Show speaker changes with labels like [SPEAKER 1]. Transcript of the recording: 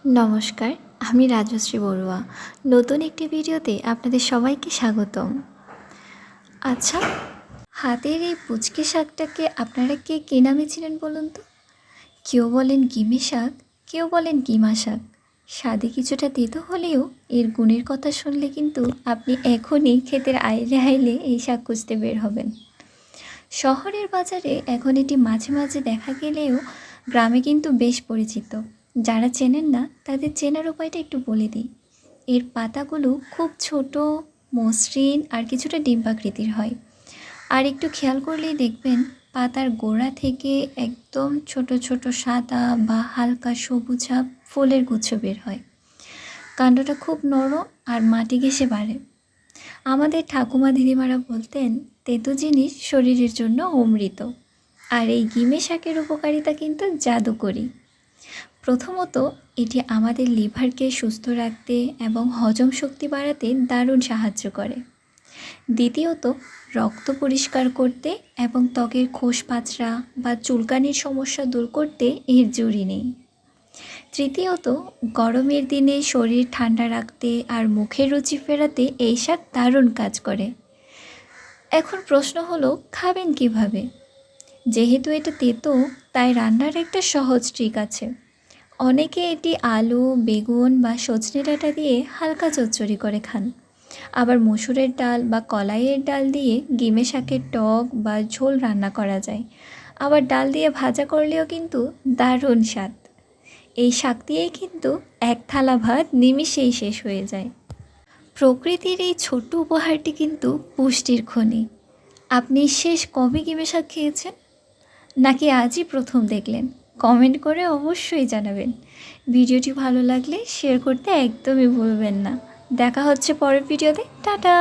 [SPEAKER 1] নমস্কার, আমি রাজশ্রী বড়ুয়া। নতুন একটি ভিডিওতে আপনাদের সবাইকে স্বাগতম। আচ্ছা, হাতের এই পুচকে শাকটাকে আপনারা কে নামে চিনেন বলুন তো? কেউ বলেন গিমে শাক, কেউ বলেন গিমা শাক। স্বাদে কিছুটা তেতো হলেও এর গুণের কথা শুনলে কিন্তু আপনি এখনই ক্ষেতের আইলে আইলে এই শাক খুঁজতে বের হবেন। শহরের বাজারে এখন এটি মাঝে মাঝে দেখা গেলেও গ্রামে কিন্তু বেশ পরিচিত। যারা চেনেন না তাদের চেনার উপায়টা একটু বলে দিই। এর পাতাগুলো খুব ছোট, মসৃণ আর কিছুটা ডিম্বাকৃতির হয়। আর একটু খেয়াল করলেই দেখবেন পাতার গোড়া থেকে একদম ছোট ছোট সাদা বা হালকা সবুজাভ ফুলের গুচ্ছ বের হয়। কাণ্ডটা খুব নরম আর মাটি ঘেঁষে বাড়ে। আমাদের ঠাকুমা দিদিমারা বলতেন তেতো জিনিস শরীরের জন্য অমৃত। আর এই গিমে শাকের উপকারিতা কিন্তু জাদুকরি। প্রথমত, এটি আমাদের লিভারকে সুস্থ রাখতে এবং হজম শক্তি বাড়াতে দারুণ সাহায্য করে। দ্বিতীয়ত, রক্ত পরিষ্কার করতে এবং ত্বকের খোসপাঁচড়া বা চুলকানির সমস্যা দূর করতে এর জুড়ি নেই। তৃতীয়ত, গরমের দিনে শরীর ঠান্ডা রাখতে আর মুখের রুচি ফেরাতে এই শাক দারুণ কাজ করে। এখন প্রশ্ন হলো, খাবেন কিভাবে? যেহেতু এটা তেতো, তাই রান্নার একটা সহজ ট্রিক আছে। অনেকে এটি আলু, বেগুন বা সজনে ডাঁটা দিয়ে হালকা চচ্চড়ি করে খান। আবার মসুরের ডাল বা কলাইয়ের ডাল দিয়ে গিমে শাকের টক বা ঝোল রান্না করা যায়। আবার ডাল দিয়ে ভাজা করলেও কিন্তু দারুণ স্বাদ। এই শাক দিয়েই কিন্তু এক থালা ভাত নিমিষেই শেষ হয়ে যায়। প্রকৃতির এই ছোট্ট উপহারটি কিন্তু পুষ্টির খনি। আপনি শেষ কবে গিমে শাক খেয়েছেন? নাকি আজই প্রথম দেখলেন? কমেন্ট করে অবশ্যই জানাবেন। ভিডিওটি ভালো লাগলে শেয়ার করতে একদমই ভুলবেন না। দেখা হচ্ছে পরের ভিডিওতে। টাটা।